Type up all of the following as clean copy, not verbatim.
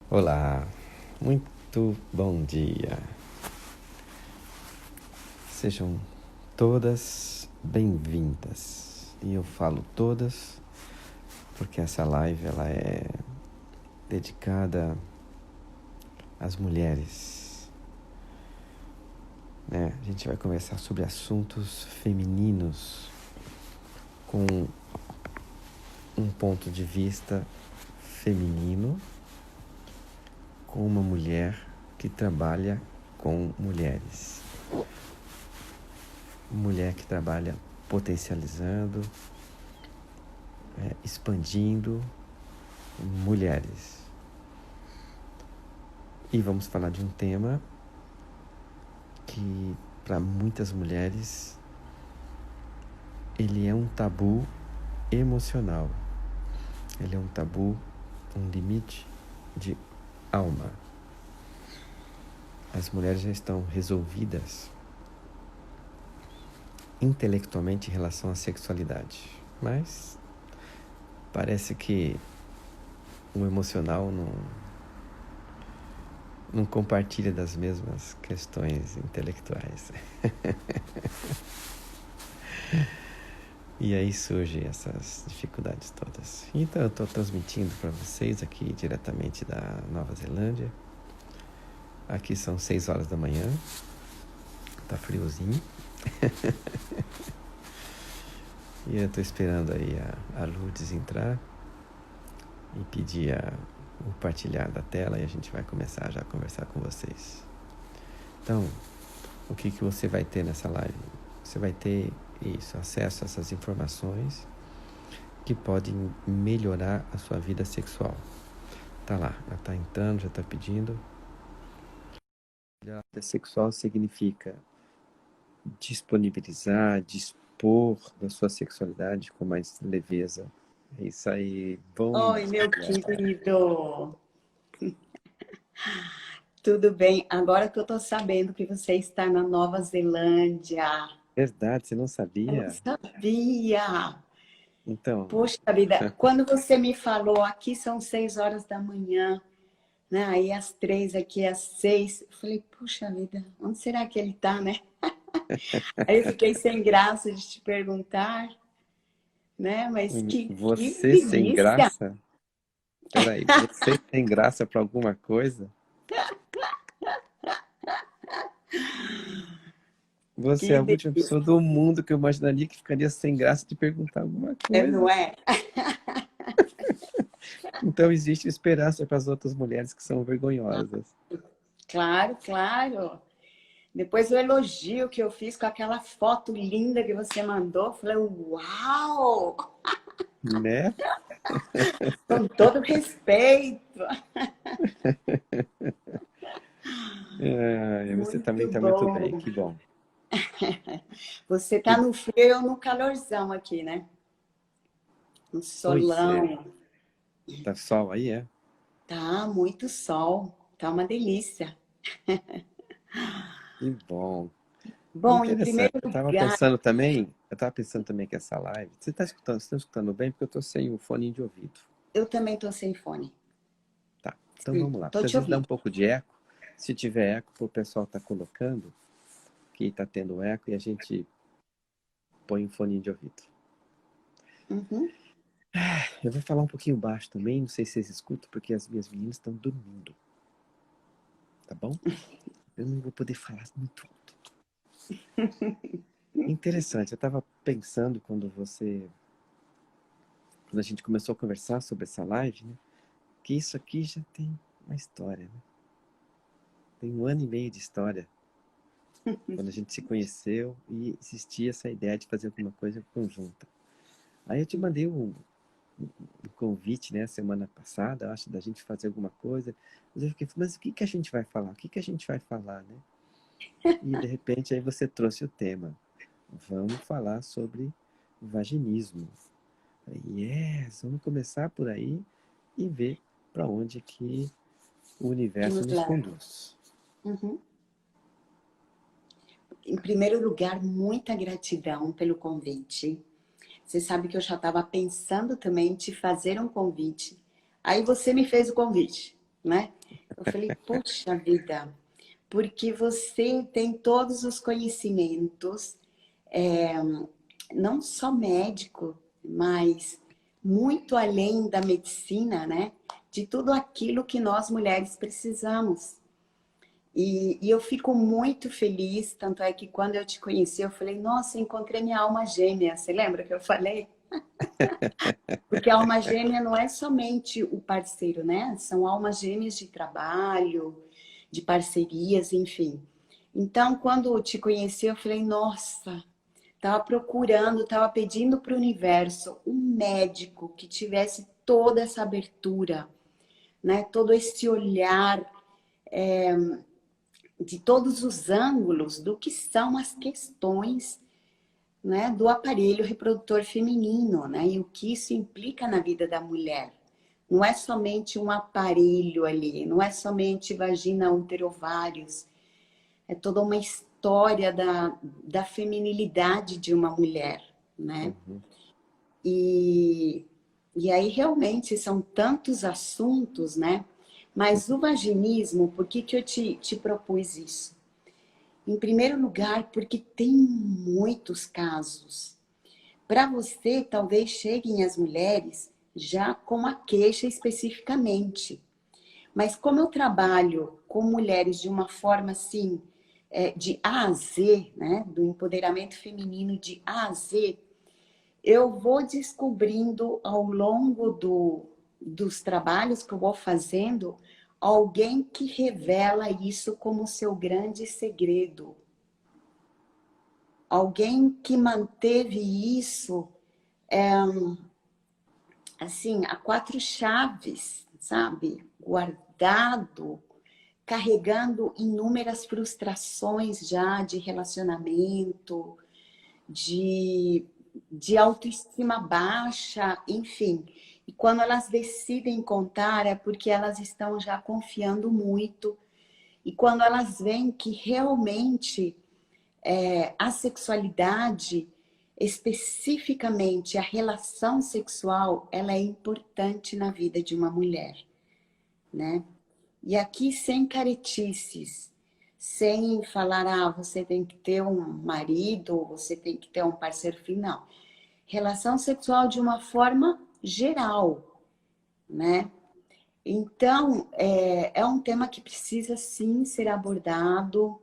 Olá, muito bom dia. Sejam todas bem-vindas. E eu falo todas porque essa live ela é dedicada às mulheres, né? A gente vai conversar sobre assuntos femininos com um ponto de vista feminino, com uma mulher que trabalha com mulheres. Mulher que trabalha potencializando, expandindo mulheres. E vamos falar de um tema que para muitas mulheres ele é um tabu emocional. Ele é um tabu, um limite de alma. As mulheres já estão resolvidas intelectualmente em relação à sexualidade, mas parece que o emocional não compartilha das mesmas questões intelectuais. E aí surgem essas dificuldades todas. Então eu estou transmitindo para vocês aqui diretamente da Nova Zelândia. Aqui são 6 horas da manhã. Tá friozinho. E eu estou esperando aí a Lourdes entrar e pedir o partilhar da tela e a gente vai começar já a conversar com vocês. Então, o que você vai ter nessa live? Você vai ter acesso a essas informações que podem melhorar a sua vida sexual. Tá lá, ela tá entrando, já tá pedindo. Melhorar a vida sexual significa disponibilizar, dispor da sua sexualidade com mais leveza. É isso aí, bom Oi, meu dia. querido. Tudo bem? Agora que eu tô sabendo que você está na Nova Zelândia. Verdade, você não Eu não sabia? sabia. Então, Poxa vida, quando você me falou, aqui são 6 horas da manhã, né? Aí às 3, aqui às 6. Eu falei, puxa vida, onde será que ele tá, né? Aí eu fiquei sem graça de te perguntar, né? Mas que você sem delícia! graça? Peraí, você tem graça para alguma coisa? Você é Que a última delícia, pessoa do mundo que eu imaginaria que ficaria sem graça de perguntar alguma não coisa. é? Então existe esperança para as outras mulheres que são vergonhosas, Claro, claro. Depois o elogio que eu fiz com aquela foto linda que você mandou, falei, uau! né? Com todo respeito. Você também Muito está muito bem, bom. que bom. Você tá Que... no frio e eu no calorzão aqui, né? No Pois é, solão. tá sol aí, é? Tá muito sol. Tá uma delícia. Que bom. Bom, em Interessante. primeiro Eu lugar, estava pensando também que essa live, vocês estão escutando bem? Porque eu estou sem o fone de ouvido. eu também tô sem fone. Tá, então Sim, vamos lá. tô Porque às te vezes dá um ouvindo. pouco de eco. Se tiver eco, o pessoal está colocando que está tendo eco e a gente põe um fone de ouvido. Uhum. Eu vou falar um pouquinho baixo também, não sei se vocês escutam, porque as minhas meninas estão dormindo. Tá bom? Eu não vou poder falar muito alto. Interessante, eu estava pensando quando a gente começou a conversar sobre essa live, né? Que isso aqui já tem uma história, né? Tem 1 ano e meio de história. Quando a gente se conheceu e existia essa ideia de fazer alguma coisa conjunta. Aí eu te mandei um convite, né, semana passada, acho, da gente fazer alguma coisa. Mas eu fiquei, mas o que que a gente vai falar? O que que a gente vai falar, né? E de repente aí você trouxe o tema. Vamos falar sobre vaginismo. Yes, vamos começar por aí e ver para onde que o Que universo nos nos leva. conduz. Uhum. Em primeiro lugar, muita gratidão pelo convite. Você sabe que eu já estava pensando também em te fazer um convite. Aí você me fez o convite. né? Eu falei, poxa vida, porque você tem todos os conhecimentos, é, não só médico, mas muito além da medicina, né? De tudo aquilo que nós mulheres precisamos. E eu fico muito feliz, tanto é que quando eu te conheci, eu falei, nossa, encontrei minha alma gêmea. Você lembra que eu falei? Porque a alma gêmea não é somente o parceiro, né? São almas gêmeas de trabalho, de parcerias, enfim. Então, quando eu te conheci, eu falei, nossa, estava procurando, estava pedindo para o universo um médico que tivesse toda essa abertura, né? Todo esse olhar de todos os ângulos do que são as questões, né, do aparelho reprodutor feminino, né, e o que isso implica na vida da mulher. Não é somente um aparelho ali, não é somente vagina, útero, ovários, é toda uma história da feminilidade de uma mulher, né? Uhum. E, e aí realmente são tantos assuntos, né? Mas o vaginismo, por que que eu te propus isso? Em primeiro lugar, porque tem muitos casos. Para você, talvez cheguem as mulheres já com a queixa especificamente. Mas como eu trabalho com mulheres de uma forma assim, de A a Z, né? Do empoderamento feminino de A a Z, eu vou descobrindo ao longo dos trabalhos que eu vou fazendo alguém que revela isso como seu grande segredo. Alguém que manteve isso, assim, a quatro chaves, sabe? Guardado, carregando inúmeras frustrações já de relacionamento, de, de autoestima baixa, enfim. E quando elas decidem contar é porque elas estão já confiando muito. E quando elas veem que realmente a sexualidade, especificamente a relação sexual, ela é importante na vida de uma mulher, né? E aqui sem caretices, sem falar, você tem que ter um marido, você tem que ter um parceiro final. Relação sexual de uma forma geral, né? Então, é um tema que precisa sim ser abordado,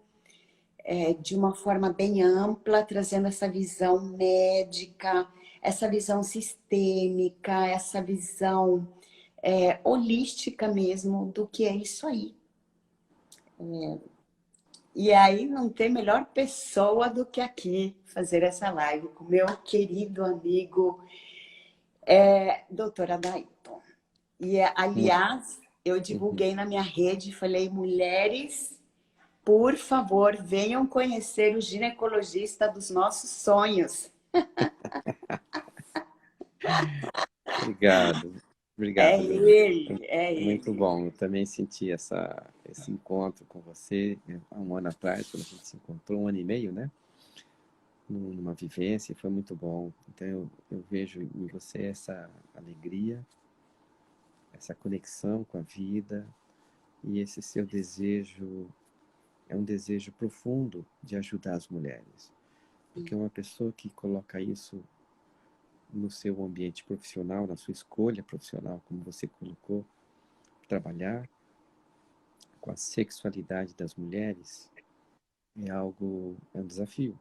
de uma forma bem ampla, trazendo essa visão médica, essa visão sistêmica, essa visão holística mesmo do que é isso aí. E aí não tem melhor pessoa do que aqui fazer essa live com meu querido amigo, doutora Dailton. E, aliás, eu Uhum. divulguei na minha rede, falei, mulheres, por favor, venham conhecer o ginecologista dos nossos sonhos. Obrigado. É Obrigado, Lili. ele, é Foi muito ele. bom. Eu também senti esse encontro com você, né, há um ano atrás, quando a gente se encontrou, um ano e meio, né? Numa vivência, e foi muito bom. Então, eu vejo em você essa alegria, essa conexão com a vida, e esse seu desejo é um desejo profundo de ajudar as mulheres. Porque uma pessoa que coloca isso no seu ambiente profissional, na sua escolha profissional, como você colocou, trabalhar com a sexualidade das mulheres é um desafio.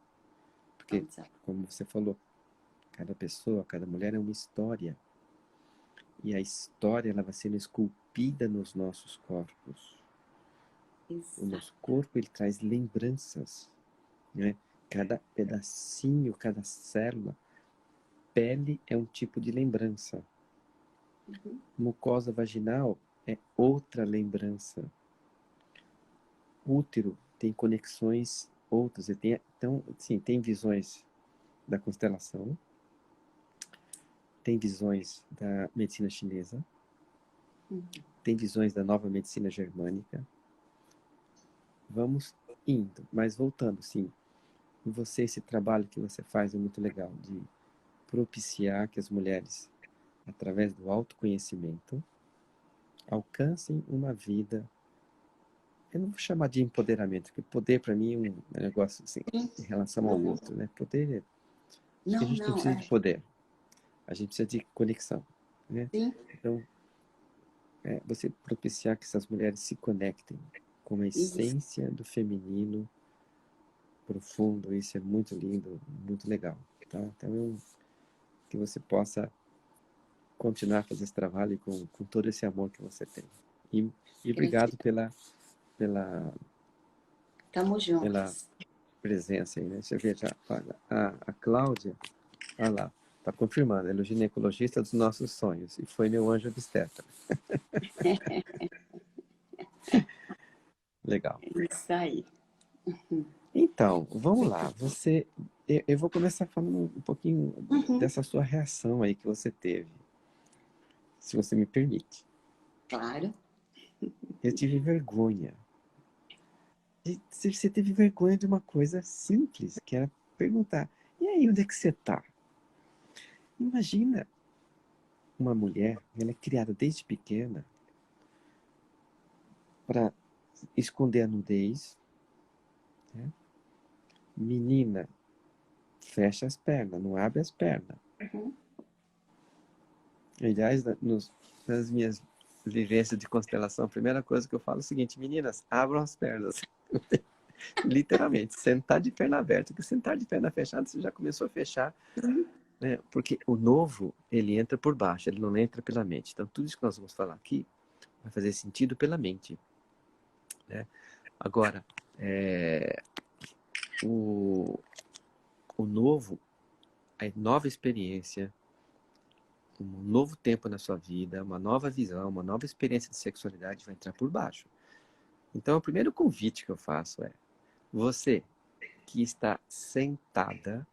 Porque, Vamos lá. como você falou, cada pessoa, cada mulher é uma história. E a história ela vai sendo esculpida nos nossos corpos. O nosso Exato. corpo ele traz lembranças, né? Cada pedacinho, cada célula, pele é um tipo de lembrança. Uhum. Mucosa vaginal é outra lembrança. Útero tem conexões outras. Então, sim, tem visões da constelação, tem visões da medicina chinesa, Uhum. tem visões da nova medicina germânica. Vamos indo, mas voltando, sim. E você, esse trabalho que você faz é muito legal, de propiciar que as mulheres, através do autoconhecimento, alcancem uma vida. Eu não vou chamar de empoderamento, porque poder para mim é um negócio assim, Sim. em relação ao outro, né? Poder acho que a Não, gente não não, precisa de poder, a gente precisa de conexão, né? sim, Então, você propiciar que essas mulheres se conectem com a isso. essência do feminino profundo, isso é muito lindo, muito legal, tá? Então, que você possa continuar a fazer esse trabalho com todo esse amor que você tem. E obrigado Gratidão. pela, Tamo pela juntas. presença aí, né? Você vê já, olha, a Cláudia, olha lá, está confirmando, ela é o ginecologista dos nossos sonhos e foi meu anjo obstetra. Legal. Isso aí. Então, vamos lá. Eu vou começar falando um pouquinho Uhum, dessa sua reação aí que você teve, se você me permite. claro. Eu tive vergonha. Você teve vergonha de uma coisa simples, que era perguntar: e aí, onde é que você está? Imagina uma mulher, ela é criada desde pequena para esconder a nudez, né? Menina, fecha as pernas, não abre as pernas. Uhum. Aliás, nas minhas vivências de constelação, a primeira coisa que eu falo é o seguinte: meninas, abram as pernas. Literalmente, sentar de perna aberta, porque sentar de perna fechada, você já começou a fechar, né? Porque o novo, ele entra por baixo, ele não entra pela mente. Então, tudo isso que nós vamos falar aqui vai fazer sentido pela mente, né? Agora, o, o novo, a nova experiência, um novo tempo na sua vida, uma nova visão, uma nova experiência de sexualidade vai entrar por baixo. Então, o primeiro convite que eu faço é: você que está sentada,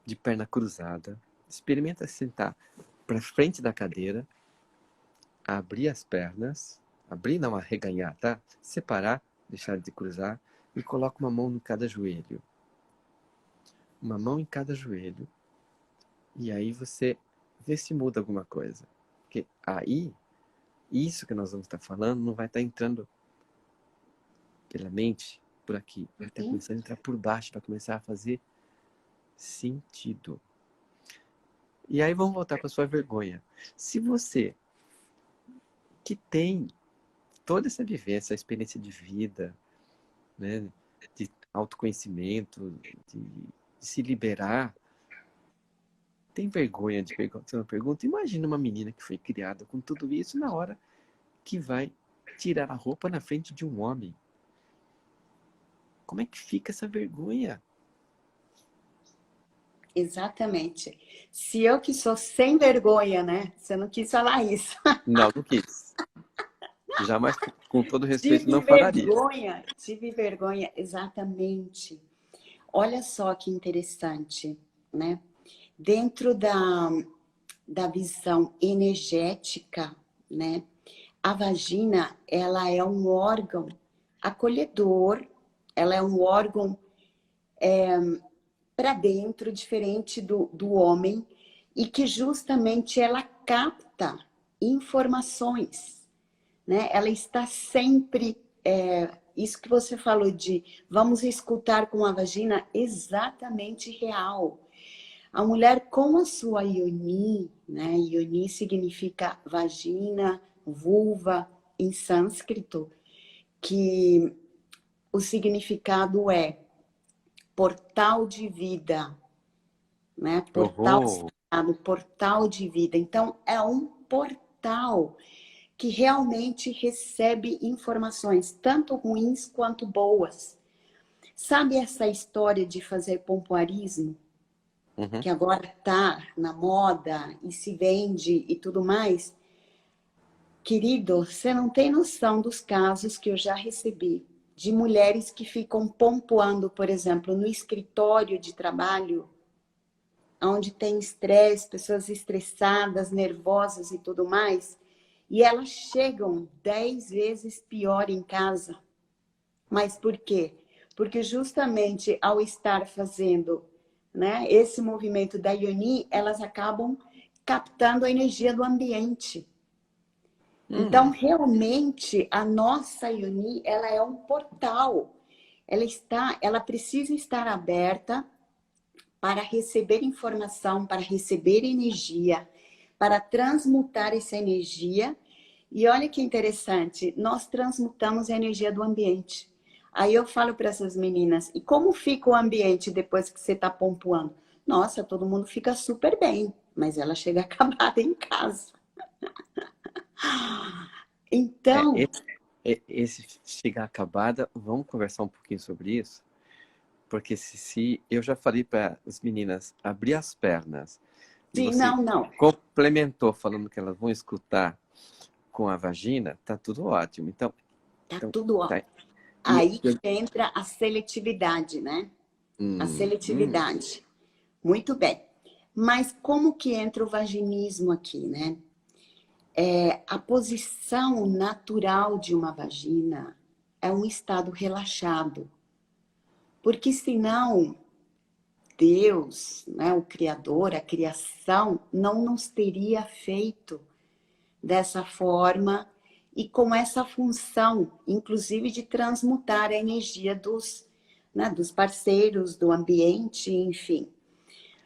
de perna cruzada, experimenta sentar para frente da cadeira, abrir as pernas, abrir não, arreganhar, tá? Separar, deixar de cruzar e coloca uma mão em cada joelho. Uma mão em cada joelho. E aí você vê se muda alguma coisa. Porque aí, isso que nós vamos estar falando não vai estar entrando pela mente, por aqui. Vai estar Sim, começando a entrar por baixo, vai começar a fazer sentido. E aí vamos voltar para sua vergonha. Se você que tem toda essa vivência, essa experiência de vida, né, de autoconhecimento, de se liberar, tem vergonha de fazer uma pergunta? Imagina uma menina que foi criada com tudo isso na hora que vai tirar a roupa na frente de um homem. Como é que fica essa vergonha? exatamente. Se eu que sou sem vergonha, né? Você não quis falar isso. Não, não quis. Jamais, com todo respeito, não falaria. Tive vergonha, exatamente. Olha só que interessante, né? Dentro da visão energética, né? A vagina, ela é um órgão acolhedor, ela é um órgão para dentro, diferente do homem, e que justamente ela capta informações, né? Ela está sempre, isso que você falou de vamos escutar com a vagina, exatamente real. A mulher com a sua Yoni, né? Yoni significa vagina, vulva, em sânscrito, que o significado é portal de vida, né? Portal Oh, sagrado, portal de vida. Então, é um portal que realmente recebe informações, tanto ruins quanto boas. Sabe essa história de fazer pompoarismo, uhum. que agora está na moda e se vende e tudo mais? Querido, você não tem noção dos casos que eu já recebi de mulheres que ficam pompoando, por exemplo, no escritório de trabalho, onde tem estresse, pessoas estressadas, nervosas e tudo mais, e elas chegam 10 vezes pior em casa. Mas por quê? Porque justamente ao estar fazendo, né, esse movimento da Yoni, elas acabam captando a energia do ambiente. Então, realmente, a nossa Yoni, ela é um portal. Ela precisa estar aberta para receber informação, para receber energia, para transmutar essa energia. E olha que interessante, nós transmutamos a energia do ambiente. Aí eu falo para essas meninas, e como fica o ambiente depois que você está pontuando? Nossa, todo mundo fica super bem, mas ela chega acabada em casa. É, Então, esse chegar acabada, vamos conversar um pouquinho sobre isso? Porque se eu já falei para as meninas abrir as pernas e sim, você não, não, complementou falando que elas vão escutar com a vagina, tá tudo ótimo. Então, tá então tudo ó. tá. E Aí que entra a seletividade, né? A hum, hum, seletividade. Muito bem. Mas como que entra o vaginismo aqui, né? A posição natural de uma vagina é um estado relaxado. Porque senão Deus, né, o Criador, a criação, não nos teria feito dessa forma e com essa função, inclusive de transmutar a energia né, dos parceiros, do ambiente, enfim.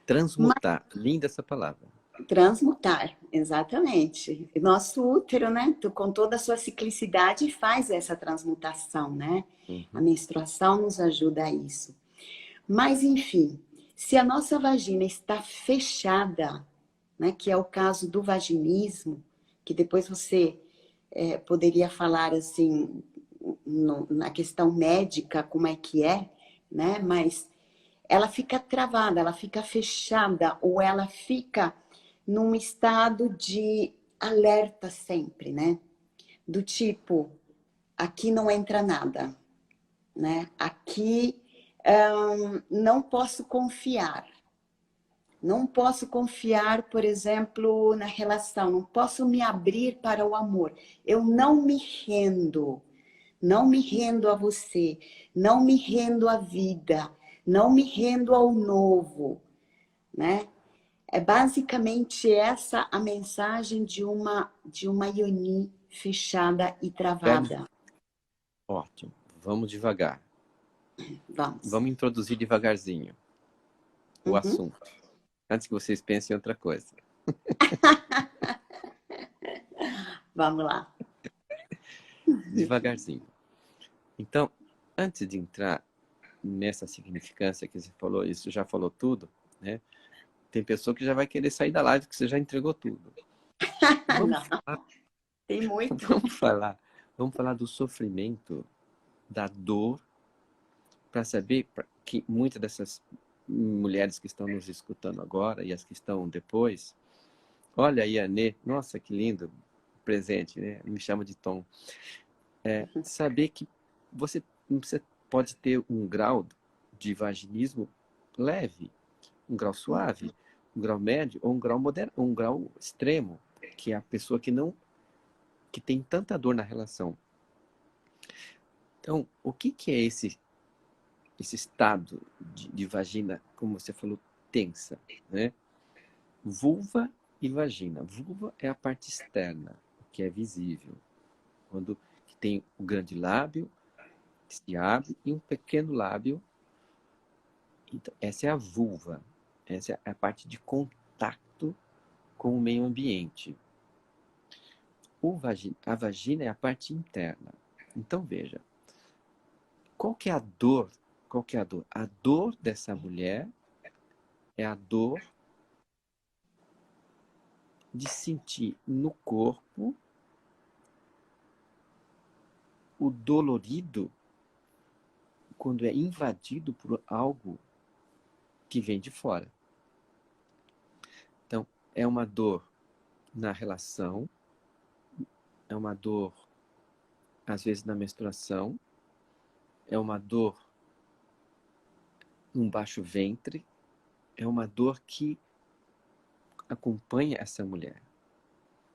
transmutar. Linda essa palavra. Transmutar, exatamente. Nosso útero, né, com toda a sua ciclicidade, faz essa transmutação, né? A Uhum. menstruação nos ajuda a isso. Mas, enfim, se a nossa vagina está fechada, né, que é o caso do vaginismo, que depois você poderia falar assim, na questão médica, como é, né? Mas ela fica travada, ela fica fechada, ou ela fica num estado de alerta sempre, né? Do tipo, aqui não entra nada, né? Aqui não posso confiar. Não posso confiar, por exemplo, na relação, não posso me abrir para o amor. Eu não me rendo, não me rendo a você, não me rendo à vida, não me rendo ao novo, né? É basicamente essa a mensagem de uma Yoni fechada e Pera, travada. ótimo. Vamos devagar. Vamos. Vamos introduzir devagarzinho o Uhum. assunto, antes que vocês pensem em outra coisa. Vamos lá. Devagarzinho. Então, antes de entrar nessa significância que você falou, isso já falou tudo, né? Tem pessoa que já vai querer sair da live que você já entregou tudo. Vamos Não, tem muito. Vamos falar, vamos falar do sofrimento, da dor, para saber que muitas dessas mulheres que estão nos escutando agora e as que estão depois, olha aí a Nê, nossa, que lindo presente, né? Me chama de Tom. Saber que você pode ter um grau de vaginismo leve, um grau suave, um grau médio ou um grau moderado, um grau extremo, que é a pessoa que tem tanta dor na relação. Então, o que é esse estado de vagina, como você falou, tensa, né? Vulva e vagina. Vulva é a parte externa, que é visível, quando que tem o grande lábio que se abre e um pequeno lábio. Então, essa é a vulva. Essa é a parte de contato com o meio ambiente. A vagina é a parte interna. Então, veja, qual que é a dor? Qual que é a dor? A dor dessa mulher é a dor de sentir no corpo o dolorido quando é invadido por algo que vem de fora. Então, é uma dor na relação, é uma dor, às vezes, na menstruação, é uma dor num baixo ventre, é uma dor que acompanha essa mulher.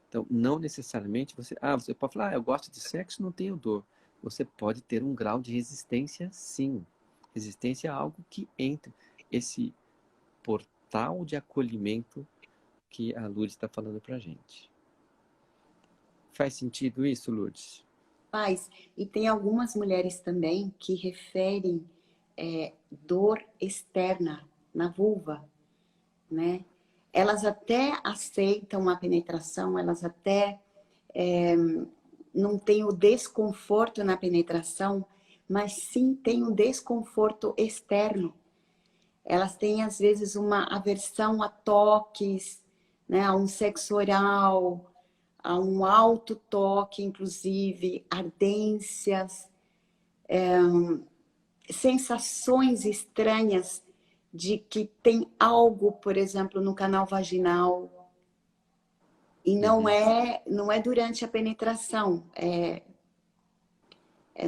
Então, não necessariamente você pode falar, eu gosto de sexo, não tenho dor. Você pode ter um grau de resistência, sim. Resistência a algo que entra. Esse portal de acolhimento que a Lourdes está falando para a gente. Faz sentido isso, Lourdes? Faz. E tem algumas mulheres também que referem dor externa na vulva, né? Elas até aceitam a penetração, elas até não têm o desconforto na penetração, mas sim tem um desconforto externo. Elas têm, às vezes, uma aversão a toques, né? A um sexo oral, a um alto toque, inclusive, ardências, sensações estranhas de que tem algo, por exemplo, no canal vaginal. E Uhum. não é durante a penetração, é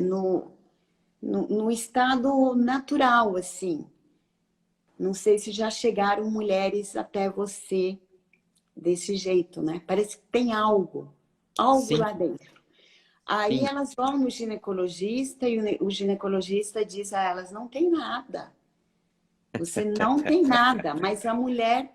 no estado natural, assim. Não sei se já chegaram mulheres até você desse jeito, né? Parece que tem algo Sim, lá dentro. Aí sim. elas vão no ginecologista e o ginecologista diz a elas: não tem nada, você não tem nada, mas a mulher,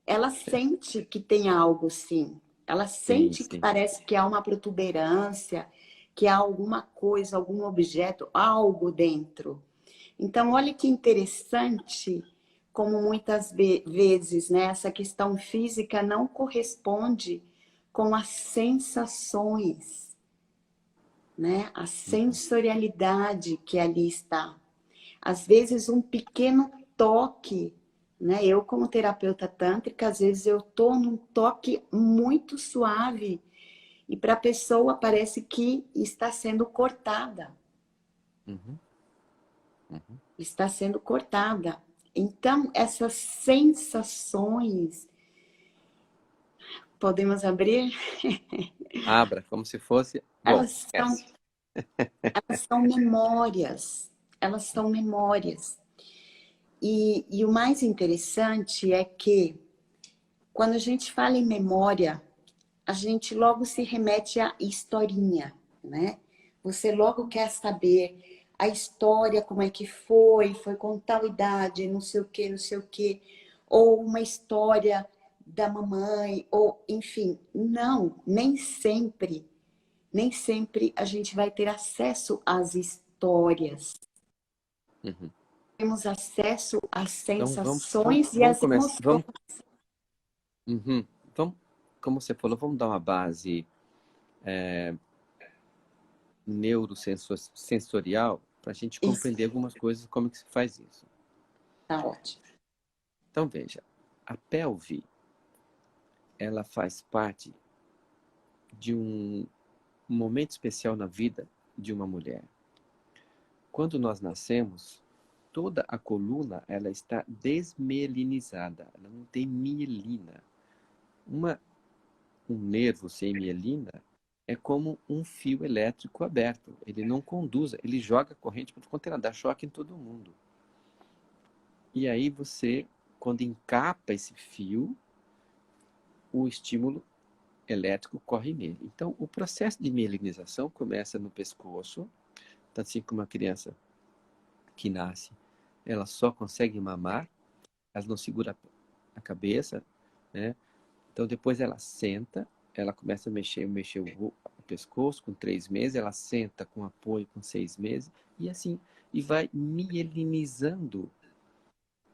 ela sente que tem algo, sim. Ela Sim, sente que sim. parece que há uma protuberância, que há alguma coisa, algum objeto, algo dentro. Então, olha que interessante como muitas vezes, né, essa questão física não corresponde com as sensações, né, a Uhum. sensorialidade que ali está. Às vezes, um pequeno toque, né? Eu, como terapeuta tântrica, às vezes eu estou num toque muito suave e para a pessoa parece que está sendo cortada. Uhum. Uhum. Está sendo cortada. Então, essas sensações, podemos abrir? Abra, como se fosse... Bom, Elas são, esquece. elas são memórias. Elas são memórias. E o mais interessante é que, quando a gente fala em memória, a gente logo se remete à historinha, né? Você logo quer saber a história, como é que foi com tal idade, não sei o que, não sei o que, ou uma história da mamãe, ou enfim, não, nem sempre a gente vai ter acesso às histórias. Uhum. Temos acesso às Então, sensações e vamos às começar. emoções. Uhum. Vamos, como você falou, vamos dar uma base neurosensorial para a gente Isso, compreender algumas coisas, como que se faz isso. tá ótimo. Então, veja, a pelve, ela faz parte de um momento especial na vida de uma mulher. Quando nós nascemos, toda a coluna ela está desmielinizada, ela não tem mielina. Um nervo sem mielina é como um fio elétrico aberto. Ele não conduz, ele joga corrente para quanto ela dá choque em todo mundo. E aí você, quando encapa esse fio, o estímulo elétrico corre nele. Então, o processo de mielinização começa no pescoço, tanto assim como uma criança que nasce, ela só consegue mamar, ela não segura a cabeça, né? Então, depois ela senta, ela começa a mexer o pescoço com 3 meses, ela senta com apoio com 6 meses, e assim, e vai mielinizando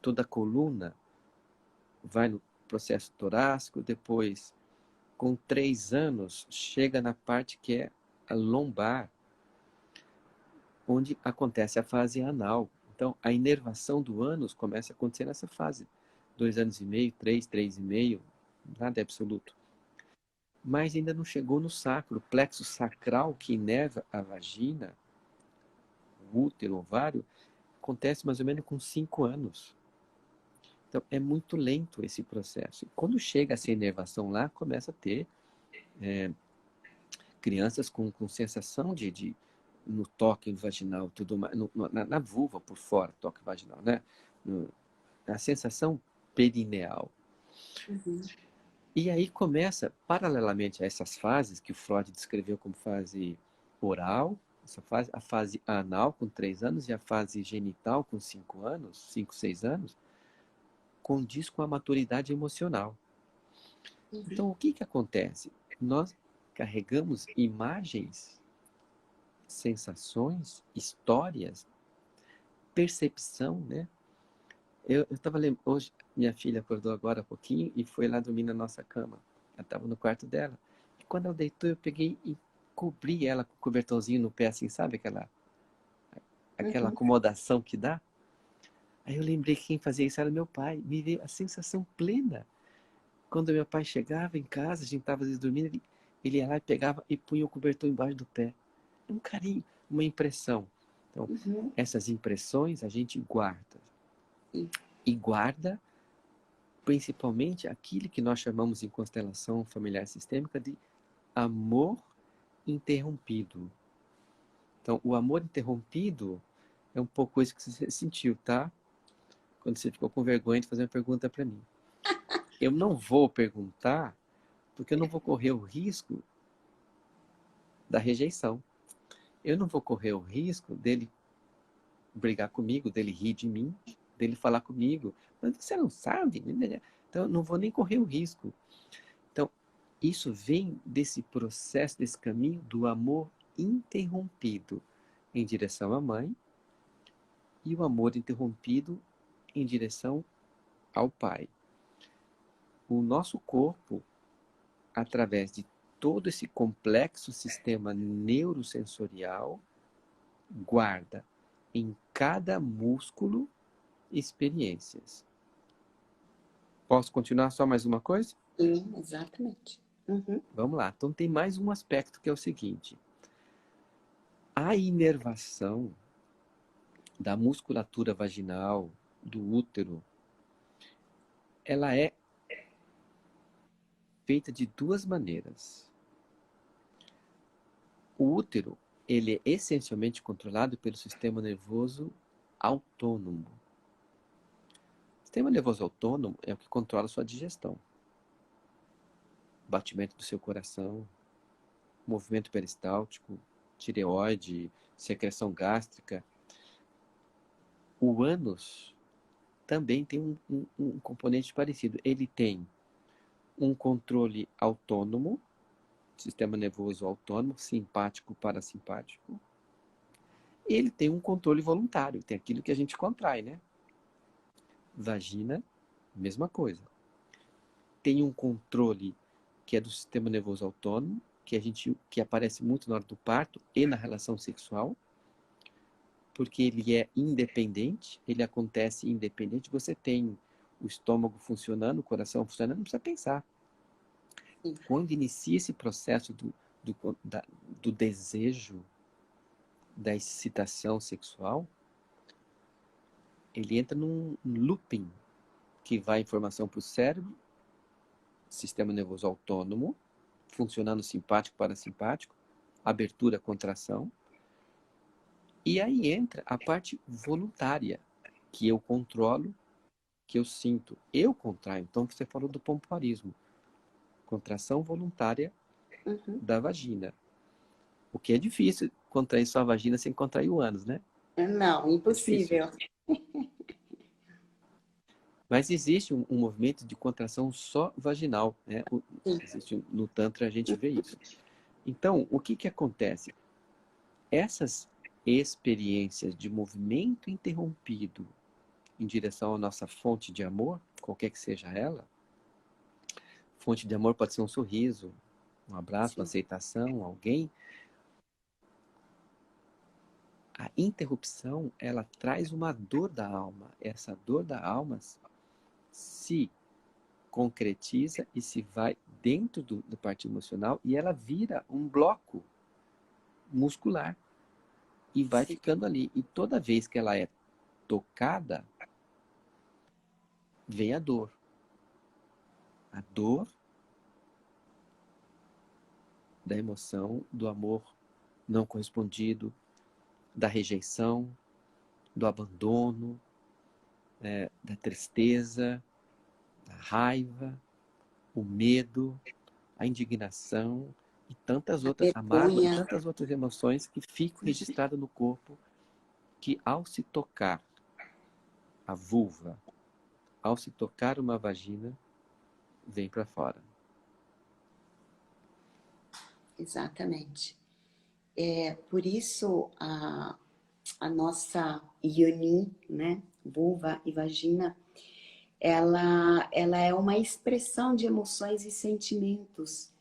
toda a coluna, vai no processo torácico, depois, com 3 anos, chega na parte que é a lombar, onde acontece a fase anal. Então, a inervação do ânus começa a acontecer nessa fase. 2 anos e meio, 3, 3 e meio, nada é absoluto. Mas ainda não chegou no sacro, o plexo sacral que inerva a vagina, o útero, o ovário, acontece mais ou menos com 5 anos. Então, é muito lento esse processo. E quando chega essa inervação lá, começa a ter crianças com sensação no toque vaginal, tudo mais, na vulva por fora, toque vaginal, né? A sensação perineal. Uhum. E aí começa, paralelamente a essas fases que o Freud descreveu como fase oral, essa fase, a fase anal com 3 anos e a fase genital com 5 anos, 5, 6 anos, condiz com a maturidade emocional. Então, o que acontece? Nós carregamos imagens, sensações, histórias, percepção, né? Eu estava lembrando, hoje minha filha acordou agora há pouquinho e foi lá dormir na nossa cama. Ela estava no quarto dela. E quando ela deitou, eu peguei e cobri ela com o cobertorzinho no pé, assim, sabe aquela Uhum. acomodação que dá? Aí eu lembrei que quem fazia isso era meu pai. Me veio a sensação plena. Quando meu pai chegava em casa, a gente estava dormindo, ele ia lá e pegava e punha o cobertor embaixo do pé. Um carinho, uma impressão. Então, Uhum. essas impressões a gente guarda. Sim. E guarda principalmente aquilo que nós chamamos em constelação familiar sistêmica de amor interrompido. Então, o amor interrompido é um pouco isso que você sentiu, tá? Quando você ficou com vergonha de fazer uma pergunta para mim. Eu não vou perguntar, porque eu não vou correr o risco da rejeição. Eu não vou correr o risco dele brigar comigo, dele rir de mim, dele falar comigo. Mas você não sabe. Então, eu não vou nem correr o risco. Então, isso vem desse processo, desse caminho do amor interrompido em direção à mãe e o amor interrompido em direção ao pai. O nosso corpo, através de todo esse complexo sistema neurosensorial, guarda em cada músculo experiências. Posso continuar só mais uma coisa? Sim, exatamente. Uhum. Vamos lá. Então tem mais um aspecto que é o seguinte. A inervação da musculatura vaginal, do útero, ela é feita de duas maneiras. O útero, ele é essencialmente controlado pelo sistema nervoso autônomo. O sistema nervoso autônomo é o que controla a sua digestão, batimento do seu coração, movimento peristáltico, tireoide, secreção gástrica. O ânus também tem um componente parecido. Ele tem um controle autônomo, sistema nervoso autônomo, simpático, parasimpático. E ele tem um controle voluntário, tem aquilo que a gente contrai, né? Vagina, mesma coisa. Tem um controle que é do sistema nervoso autônomo, que aparece muito na hora do parto e na relação sexual, porque ele é independente, ele acontece independente. Você tem o estômago funcionando, o coração funcionando, não precisa pensar. Sim. Quando inicia esse processo do desejo, da excitação sexual, ele entra num looping que vai informação para o cérebro, sistema nervoso autônomo, funcionando simpático, parasimpático, abertura, contração. E aí entra a parte voluntária, que eu controlo, que eu sinto. Eu contraio. Então, você falou do pompoarismo. Contração voluntária Uhum. da vagina. O que é difícil contrair sua vagina sem contrair o ânus, né? Não, É difícil. impossível. Mas existe um movimento de contração só vaginal, né? Sim. Existe, no Tantra a gente vê isso. Então, o que que acontece? Essas experiências de movimento interrompido em direção à nossa fonte de amor, qualquer que seja ela, fonte de amor pode ser um sorriso, um abraço, uma Sim. aceitação, alguém. A interrupção, ela traz uma dor da alma. Essa dor da alma se concretiza e se vai dentro do parte emocional e ela vira um bloco muscular e vai Sim. ficando ali. E toda vez que ela é tocada, vem a dor. A dor da emoção, do amor não correspondido, da rejeição, do abandono, da tristeza, da raiva, o medo, a indignação e tantas outras, a mágoa e Vergonha. tantas outras emoções que ficam registradas no corpo, que ao se tocar a vulva, ao se tocar uma vagina, vem para fora. exatamente. Por isso, a nossa yoni, né, vulva e vagina, ela é uma expressão de emoções e sentimentos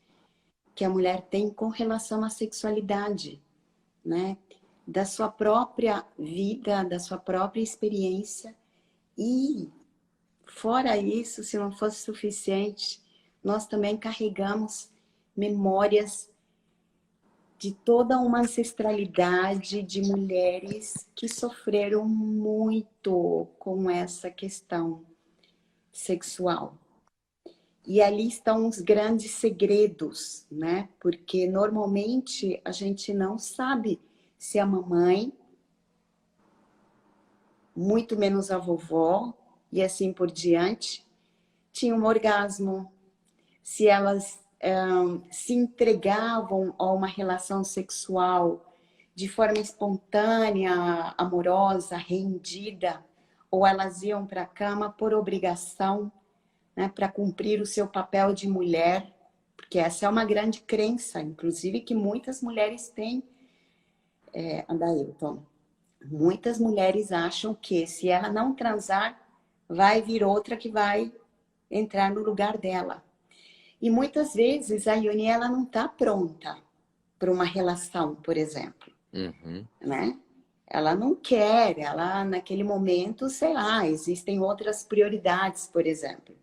que a mulher tem com relação à sexualidade, né? Da sua própria vida, da sua própria experiência. E, fora isso, se não fosse suficiente, nós também carregamos memórias de toda uma ancestralidade de mulheres que sofreram muito com essa questão sexual. E ali estão os grandes segredos, né? Porque normalmente a gente não sabe se a mamãe, muito menos a vovó, e assim por diante, tinha um orgasmo, se elas se entregavam a uma relação sexual de forma espontânea, amorosa, rendida, ou elas iam para a cama por obrigação, né, para cumprir o seu papel de mulher, porque essa é uma grande crença, inclusive, que muitas mulheres têm, Adailton. Muitas mulheres acham que se ela não transar, vai vir outra que vai entrar no lugar dela. E muitas vezes a Ione, ela não está pronta para uma relação, por exemplo, né? Ela não quer, ela naquele momento, sei lá, existem outras prioridades, por exemplo.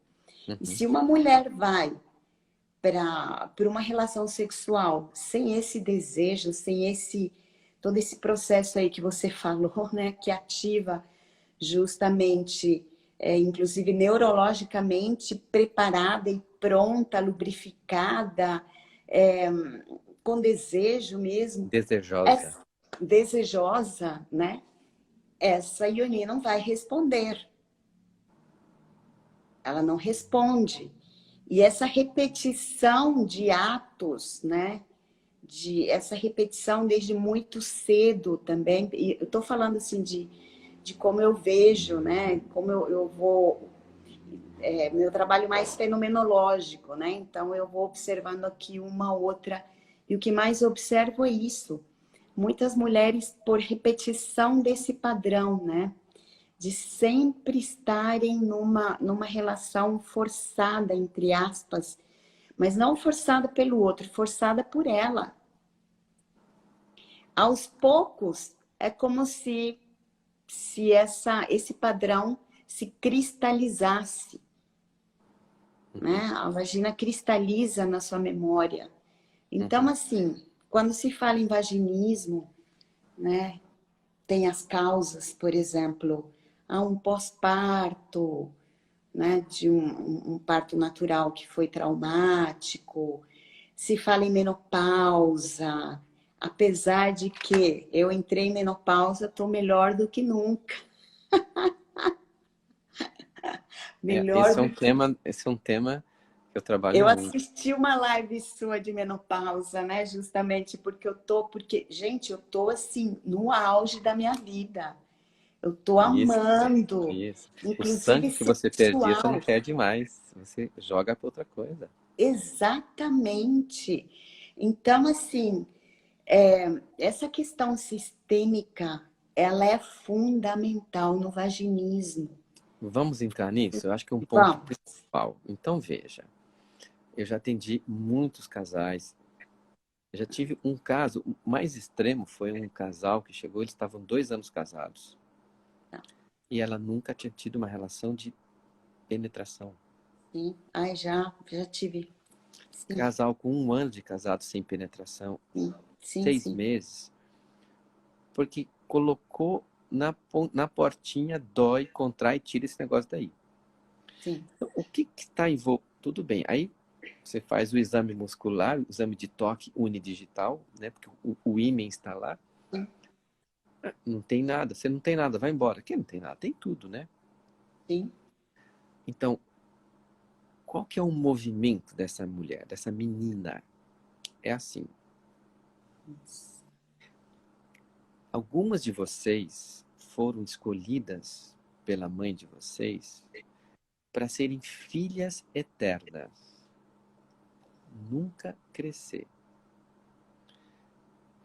E se uma mulher vai para uma relação sexual sem esse desejo, sem todo esse processo aí que você falou, né, que ativa justamente, inclusive neurologicamente preparada e pronta, lubrificada, com desejo mesmo, Desejosa. desejosa, né? Essa Ioni não vai responder. Ela não responde. E essa repetição de atos, né? Essa repetição desde muito cedo também. E eu estou falando assim de como eu vejo, né? Como eu vou. Meu trabalho mais fenomenológico, né? Então eu vou observando aqui uma outra. E o que mais observo é isso. Muitas mulheres, por repetição desse padrão, né? De sempre estarem numa relação forçada, entre aspas, mas não forçada pelo outro, forçada por ela. Aos poucos, é como se esse padrão se cristalizasse, né? A vagina cristaliza na sua memória. Então, assim, quando se fala em vaginismo, né? Tem as causas, por exemplo, há um pós-parto, né, de um parto natural que foi traumático, se fala em menopausa, apesar de que eu entrei em menopausa, estou melhor do que nunca. Melhor do que... Esse é um tema que eu trabalho Eu muito. assisti uma live sua de menopausa, né? Justamente porque, gente, eu tô assim, no auge da minha vida. Eu tô Isso, amando, isso. O inclusive sangue que você perdia, você não sexual. perde mais. Você joga para outra coisa. Exatamente. Então, assim, essa questão sistêmica, ela é fundamental no vaginismo. Vamos entrar nisso? Eu acho que é um ponto Vamos. principal. Então, veja, eu já atendi muitos casais. Eu já tive um caso, o mais extremo foi um casal que chegou, eles estavam 2 anos casados. E ela nunca tinha tido uma relação de penetração. Sim. Ai, já tive. Sim, Casal com 1 ano de casado sem penetração, sim, sim, seis sim. meses, porque colocou na portinha, dói, contrai, tira esse negócio daí. Sim. Então, o que está envolvido? Tudo bem. Aí você faz o exame muscular, o exame de toque unidigital, né? Porque o ímã está lá. Sim. Não tem nada. Você não tem nada, vai embora. Aqui não tem nada, tem tudo, né? Sim. Então, qual que é o movimento dessa mulher, dessa menina? É assim. Algumas de vocês foram escolhidas pela mãe de vocês para serem filhas eternas. Nunca crescer.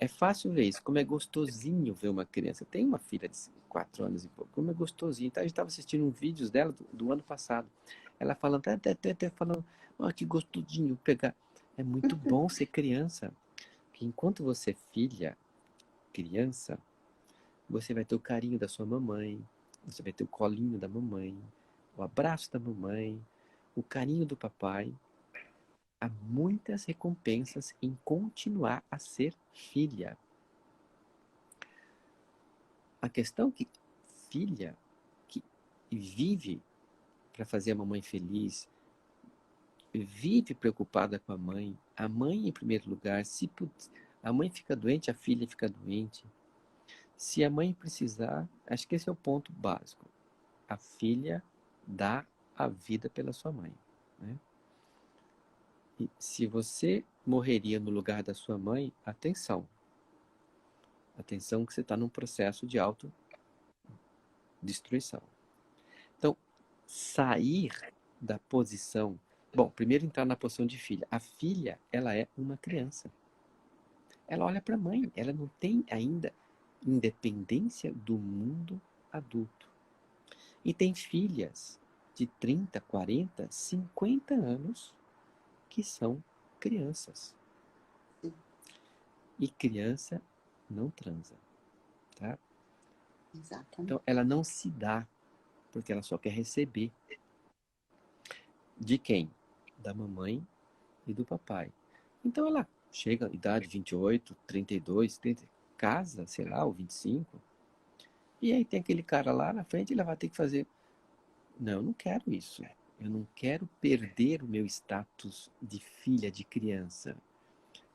É fácil ver isso, como é gostosinho ver uma criança. Tem uma filha de 4 anos e pouco, como é gostosinho. Então, a gente estava assistindo vídeos dela do ano passado. Ela falando, falando, oh, que gostosinho pegar. É muito bom ser criança. Que enquanto você é filha, criança, você vai ter o carinho da sua mamãe, você vai ter o colinho da mamãe, o abraço da mamãe, o carinho do papai. Há muitas recompensas em continuar a ser filha. A questão é que filha que vive para fazer a mamãe feliz, vive preocupada com a mãe em primeiro lugar, se a mãe fica doente, a filha fica doente. Se a mãe precisar, acho que esse é o ponto básico. A filha dá a vida pela sua mãe, né? E se você morreria no lugar da sua mãe, atenção. Atenção que você está num processo de autodestruição. Então, sair da posição... Bom, primeiro entrar na posição de filha. A filha, ela é uma criança. Ela olha para a mãe, ela não tem ainda independência do mundo adulto. E tem filhas de 30, 40, 50 anos que são crianças. E criança não transa, tá? Exatamente. Então, ela não se dá, porque ela só quer receber. De quem? Da mamãe e do papai. Então, ela chega à idade 28, 32, 30, casa, sei lá, ou 25, e aí tem aquele cara lá na frente e ela vai ter que fazer. Não, eu não quero isso. Eu não quero perder o meu status de filha de criança.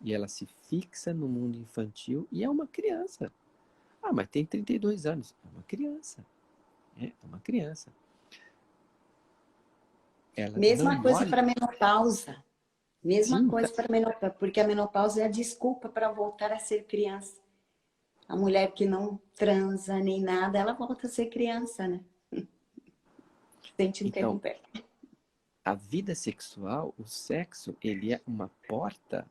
E ela se fixa no mundo infantil e é uma criança. Ah, mas tem 32 anos. É uma criança. É uma criança. Ela Mesma não coisa olha. para menopausa. Mesma Sim, coisa para menopausa, porque a menopausa é a desculpa para voltar a ser criança. A mulher que não transa nem nada, ela volta a ser criança, né? Sem te então, interromper. a vida sexual, o sexo, ele é uma porta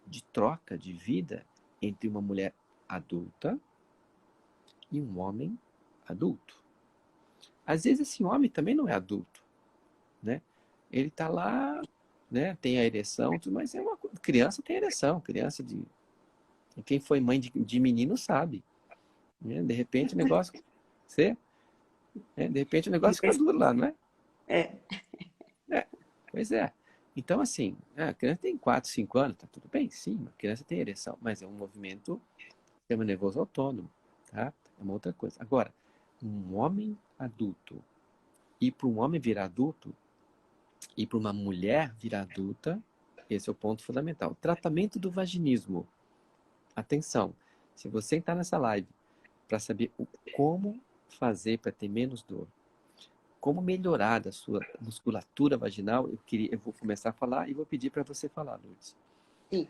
de troca de vida entre uma mulher adulta e um homem adulto. Às vezes esse homem também não é adulto, né? Ele tá lá, né? Tem a ereção, tudo, mas é uma criança tem ereção, criança de quem foi mãe de menino sabe, né? De repente o negócio, você, né? De repente o negócio fica duro lá, não é? É, É, pois é. Então, assim, a criança tem 4, 5 anos, tá tudo bem? Sim, a criança tem ereção, mas é um movimento sistema nervoso autônomo, tá? É uma outra coisa. Agora, um homem adulto e para um homem virar adulto e para uma mulher virar adulta, esse é o ponto fundamental. Tratamento do vaginismo. Atenção, se você entrar nessa live para saber como fazer para ter menos dor, como melhorar da sua musculatura vaginal, eu vou começar a falar e vou pedir para você falar, Lourdes. sim.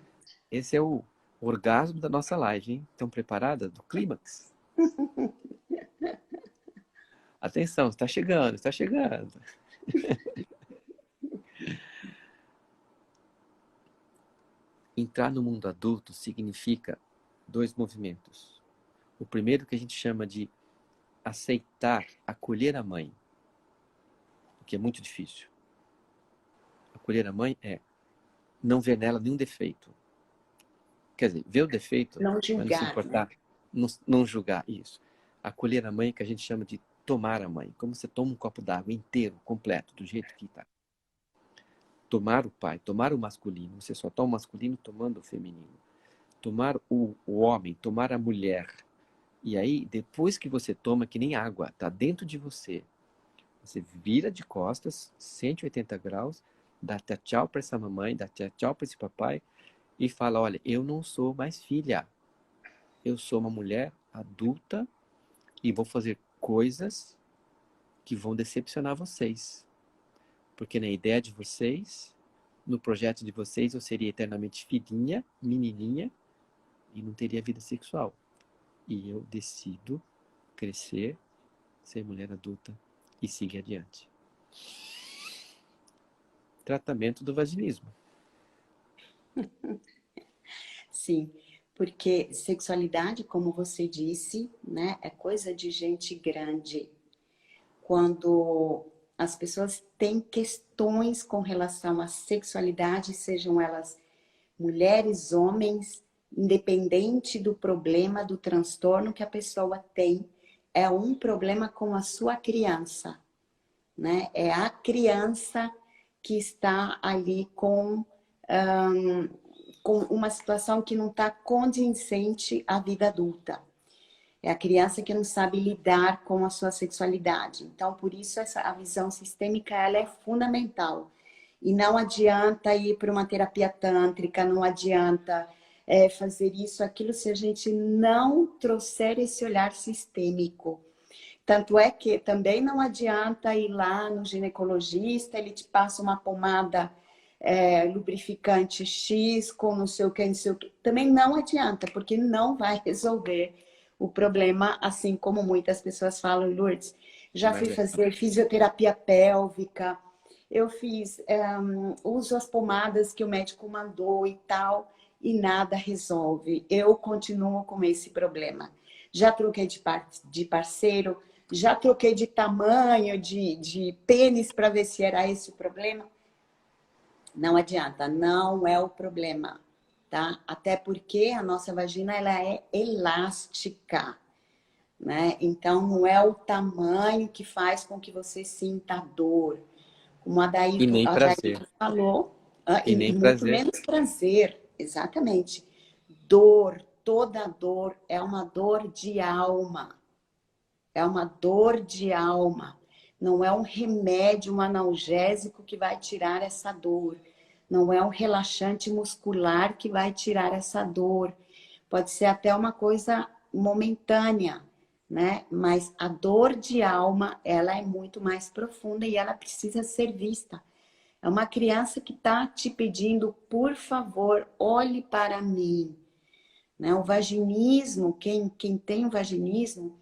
Esse é o orgasmo da nossa live, hein? Estão preparadas? Do clímax? Atenção, está chegando, está chegando. Entrar no mundo adulto significa 2 movimentos. O primeiro que a gente chama de aceitar, acolher a mãe, o que é muito difícil. Acolher a mãe é não ver nela nenhum defeito. Quer dizer, ver o defeito, Não mas não se julgar, né? importar, não julgar isso. Acolher a mãe é que a gente chama de tomar a mãe. Como você toma um copo d'água inteiro, completo, do jeito que está. Tomar o pai, tomar o masculino. Você só toma o masculino tomando o feminino. Tomar o homem, tomar a mulher. E aí, depois que você toma, que nem água, está dentro de você. Você vira de costas, 180 graus, dá até tchau para essa mamãe, dá até tchau para esse papai e fala, olha, eu não sou mais filha. Eu sou uma mulher adulta e vou fazer coisas que vão decepcionar vocês. Porque na ideia de vocês, no projeto de vocês, eu seria eternamente filhinha, menininha e não teria vida sexual. E eu decido crescer, ser mulher adulta e seguir adiante. Tratamento do vaginismo. Sim. Porque sexualidade, como você disse, né, é coisa de gente grande. Quando as pessoas têm questões com relação à sexualidade, sejam elas mulheres, homens, independente do problema, do transtorno que a pessoa tem, é um problema com a sua criança, né? É a criança que está ali com uma situação que não está condizente à vida adulta. É a criança que não sabe lidar com a sua sexualidade. Então, por isso, a visão sistêmica ela é fundamental. E não adianta ir para uma terapia tântrica, não adianta fazer isso, aquilo, se a gente não trouxer esse olhar sistêmico. Tanto é que também não adianta ir lá no ginecologista, ele te passa uma pomada lubrificante X com não sei o que, não sei o que. Também não adianta, porque não vai resolver o problema, assim como muitas pessoas falam, Lourdes. Já fui fazer fisioterapia pélvica, eu uso as pomadas que o médico mandou e tal, e nada resolve. Eu continuo com esse problema. Já troquei de parceiro, já troquei de tamanho, de pênis para ver se era esse o problema. Não adianta, não é o problema, tá? Até porque a nossa vagina ela é elástica, né? Então não é o tamanho que faz com que você sinta dor. Como a E nem Daí prazer. falou, E e nem muito prazer. menos prazer, exatamente. Dor, toda dor é uma dor de alma. É uma dor de alma. Não é um remédio, um analgésico que vai tirar essa dor. Não é um relaxante muscular que vai tirar essa dor. Pode ser até uma coisa momentânea, né? Mas a dor de alma, ela é muito mais profunda e ela precisa ser vista. É uma criança que está te pedindo, por favor, olhe para mim. Né? O vaginismo, quem tem o vaginismo,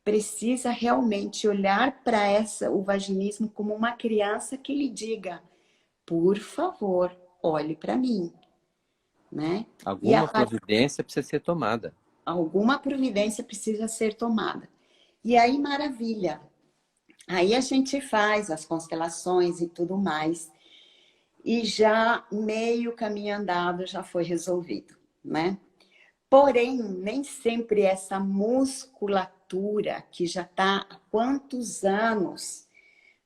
precisa realmente olhar para o vaginismo como uma criança que lhe diga, por favor, olhe para mim, né? Alguma providência precisa ser tomada. Alguma providência precisa ser tomada. E aí, maravilha. Aí a gente faz as constelações e tudo mais. E já meio caminho andado já foi resolvido, né? Porém, nem sempre essa musculatura que já está há quantos anos,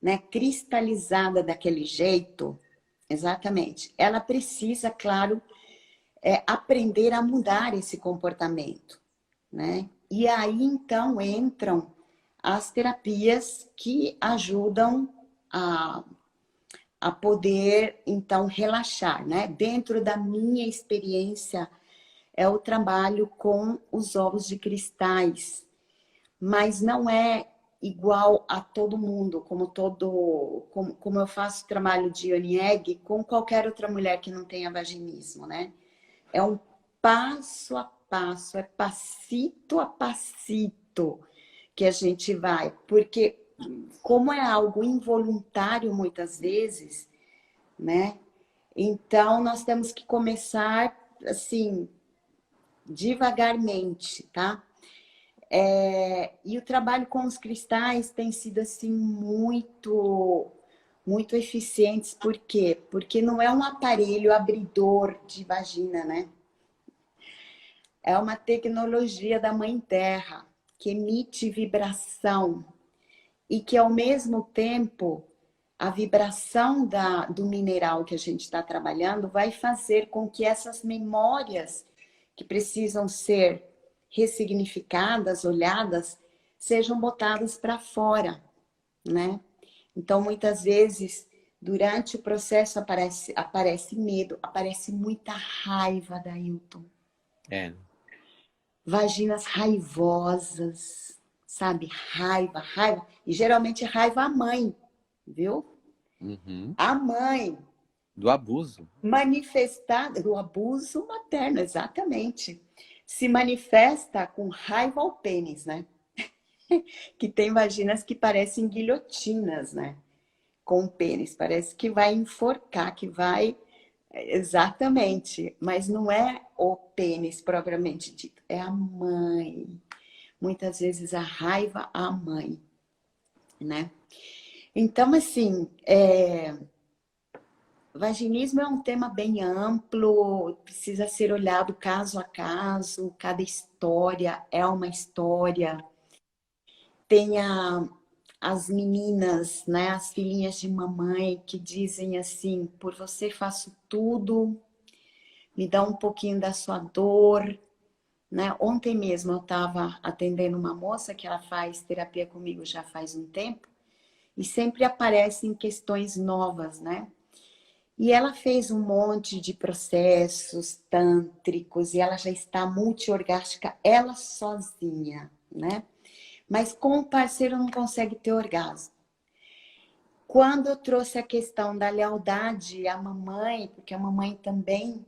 né, cristalizada daquele jeito, exatamente, ela precisa, claro, aprender a mudar esse comportamento, né? E aí, então, entram as terapias que ajudam a poder, então, relaxar, né? Dentro da minha experiência, é o trabalho com os ovos de cristais, mas não é igual a todo mundo, como eu faço trabalho de Yoni Egg com qualquer outra mulher que não tenha vaginismo, né? É um passo a passo, é passito a passito que a gente vai, porque como é algo involuntário muitas vezes, né? Então nós temos que começar assim devagarmente, tá? E o trabalho com os cristais tem sido assim muito eficientes. Por quê? Porque não é um aparelho abridor de vagina, né? É uma tecnologia da Mãe Terra que emite vibração e que ao mesmo tempo a vibração do mineral que a gente está trabalhando vai fazer com que essas memórias que precisam ser ressignificadas, olhadas, sejam botadas para fora, né? Então, muitas vezes, durante o processo aparece medo, aparece muita raiva, Dailton. É. Vaginas raivosas, sabe? Raiva. E geralmente raiva à mãe, viu? Uhum. A mãe. Do abuso. Manifestada, do abuso materno, exatamente. Se manifesta com raiva ao pênis, né? Que tem vaginas que parecem guilhotinas, né? Com o pênis, parece que vai enforcar, que vai Exatamente, mas não é o pênis propriamente dito, é a mãe. Muitas vezes a raiva à mãe, né? Então, assim, vaginismo é um tema bem amplo, precisa ser olhado caso a caso, cada história é uma história. Tem as meninas, né, as filhinhas de mamãe que dizem assim, por você faço tudo, me dá um pouquinho da sua dor, né? Ontem mesmo eu estava atendendo uma moça que ela faz terapia comigo já faz um tempo e sempre aparecem questões novas, né? E ela fez um monte de processos tântricos e ela já está multiorgástica, ela sozinha, né? Mas com o parceiro não consegue ter orgasmo. Quando eu trouxe a questão da lealdade à mamãe, porque a mamãe também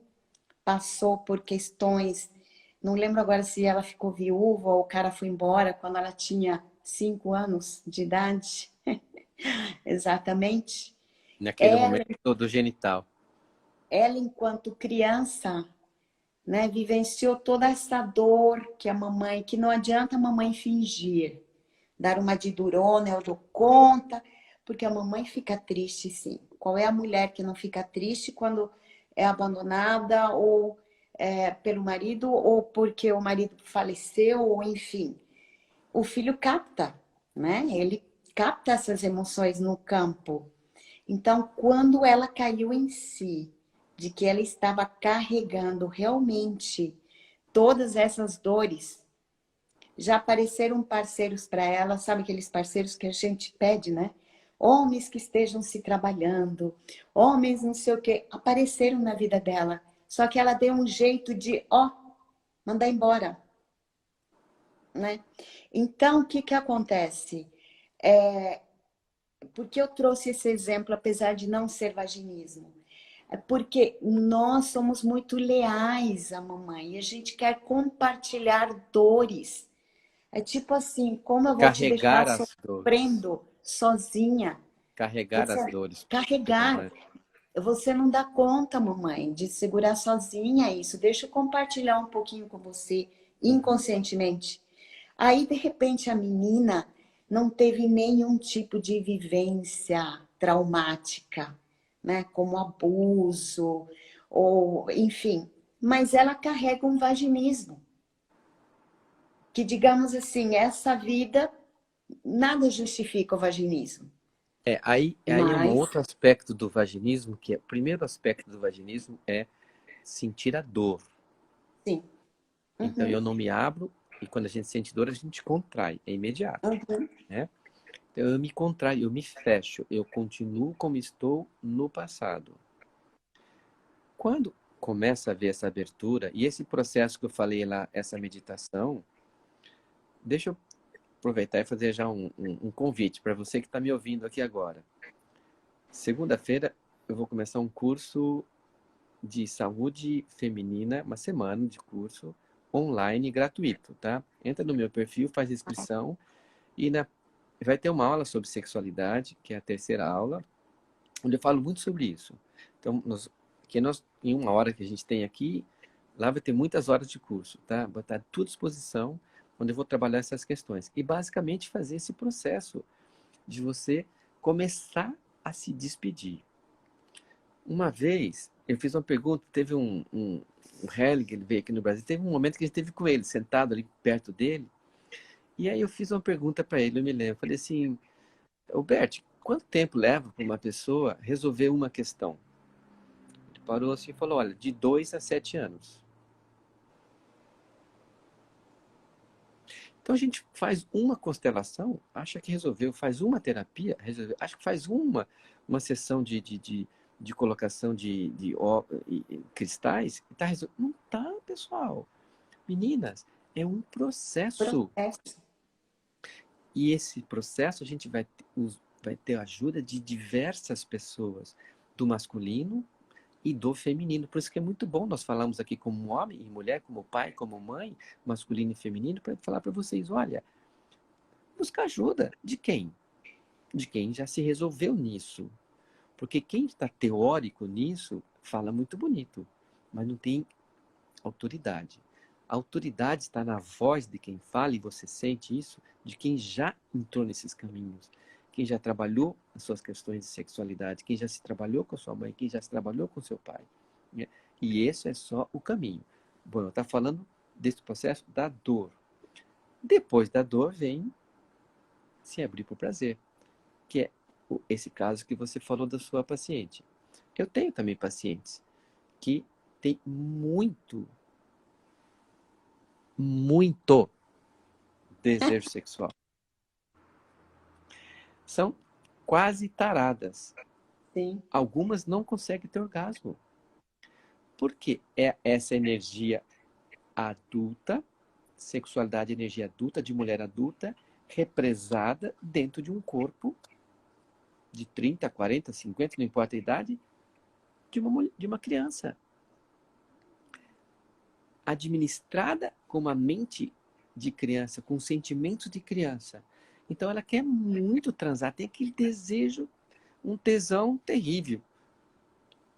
passou por questões, não lembro agora se ela ficou viúva ou o cara foi embora quando ela tinha 5 anos de idade, exatamente. Naquele Ela, momento do genital. ela enquanto criança, né, vivenciou toda essa dor que a mamãe, que não adianta a mamãe fingir, dar uma de durona, eu dou conta, porque a mamãe fica triste, sim. Qual é a mulher que não fica triste quando é abandonada ou pelo marido ou porque o marido faleceu, ou enfim. O filho capta, né? Ele capta essas emoções no campo. Então, quando ela caiu em si, de que ela estava carregando realmente todas essas dores, já apareceram parceiros para ela, sabe aqueles parceiros que a gente pede, né? Homens que estejam se trabalhando, homens não sei o quê, apareceram na vida dela. Só que ela deu um jeito de, mandar embora, né? Então, o que que acontece? Por que eu trouxe esse exemplo, apesar de não ser vaginismo? É porque nós somos muito leais à mamãe e a gente quer compartilhar dores. É tipo assim, como eu vou te deixar Carregar as dores. sofrendo sozinha? Carregar Você as dores da carregar. mamãe. Você não dá conta, mamãe, de segurar sozinha isso. Deixa eu compartilhar um pouquinho com você, Uhum. inconscientemente. Aí, de repente, a menina não teve nenhum tipo de vivência traumática, né? Como abuso, ou enfim. Mas ela carrega um vaginismo. Que, digamos assim, essa vida, nada justifica o vaginismo. Aí é um Mas, outro aspecto do vaginismo, que é, o primeiro aspecto do vaginismo é sentir a dor. sim. Então eu Uhum, não me abro e quando a gente sente dor, a gente contrai, é imediato, uhum. né? Então eu me contraio, eu me fecho, eu continuo como estou no passado. Quando começa a ver essa abertura e esse processo que eu falei lá, essa meditação, deixa eu aproveitar e fazer já um convite para você que está me ouvindo aqui agora. Segunda-feira eu vou começar um curso de saúde feminina, uma semana de curso online gratuito, tá? Entra no meu perfil, faz inscrição e vai ter uma aula sobre sexualidade, que é a terceira aula, onde eu falo muito sobre isso. Então, em uma hora que a gente tem aqui, lá vai ter muitas horas de curso, tá? Vou estar à tua disposição, onde eu vou trabalhar essas questões. E basicamente fazer esse processo de você começar a se despedir. Uma vez, eu fiz uma pergunta, teve um Helling, ele veio aqui no Brasil, teve um momento que a gente esteve com ele, sentado ali perto dele, e aí eu fiz uma pergunta para ele, eu me lembro, falei assim, Bert, quanto tempo leva para uma pessoa resolver uma questão? Ele parou assim e falou, olha, de 2 a 7 anos. Então a gente faz uma constelação, acha que resolveu, faz uma terapia, resolveu, acha que faz uma sessão de colocação de cristais, e tá resolvido. Não tá, pessoal. Meninas, é um processo. Processo. E esse processo a gente vai ter a ajuda de diversas pessoas, do masculino e do feminino. Por isso que é muito bom nós falarmos aqui como homem e mulher, como pai, como mãe, masculino e feminino, para falar para vocês, olha, buscar ajuda de quem? De quem já se resolveu nisso. Porque quem está teórico nisso fala muito bonito, mas não tem autoridade. A autoridade está na voz de quem fala, e você sente isso, de quem já entrou nesses caminhos, quem já trabalhou as suas questões de sexualidade, quem já se trabalhou com a sua mãe, quem já se trabalhou com seu pai. Né? E esse é só o caminho. Bom, eu estou falando desse processo da dor. Depois da dor vem se abrir para o prazer, que é esse caso que você falou da sua paciente. Eu tenho também pacientes que têm muito desejo sexual. São quase taradas. Sim. Algumas não conseguem ter orgasmo. Porque é essa energia adulta, sexualidade, energia adulta, de mulher adulta, represada dentro de um corpo de 30, 40, 50, não importa a idade, de uma criança. Administrada com uma mente de criança, com sentimentos de criança. Então ela quer muito transar, tem aquele desejo, um tesão terrível.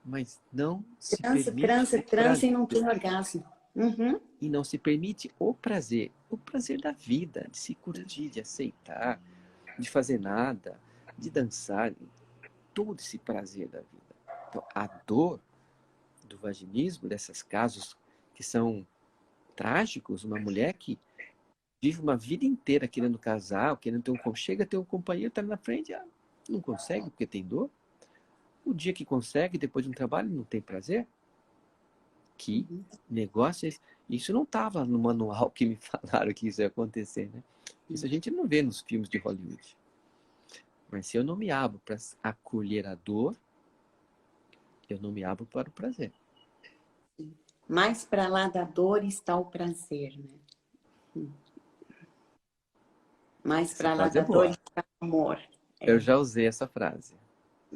Mas não se permite Transa e não tem orgasmo. Uhum. E não se permite o prazer da vida, de se curtir, de aceitar, de fazer nada, de dançar, todo esse prazer da vida. Então, a dor do vaginismo, desses casos que são trágicos, uma mulher que vive uma vida inteira querendo casar, querendo ter chega a ter um companheiro, está na frente, não consegue porque tem dor. O dia que consegue, depois de um trabalho, não tem prazer. Que negócio é esse? Isso não estava no manual que me falaram que isso ia acontecer, né? Isso a gente não vê nos filmes de Hollywood. Mas se eu não me abro para acolher a dor, eu não me abro para o prazer. Mais para lá da dor está o prazer, né? Mais para lá da dor está o amor. Eu já usei essa frase.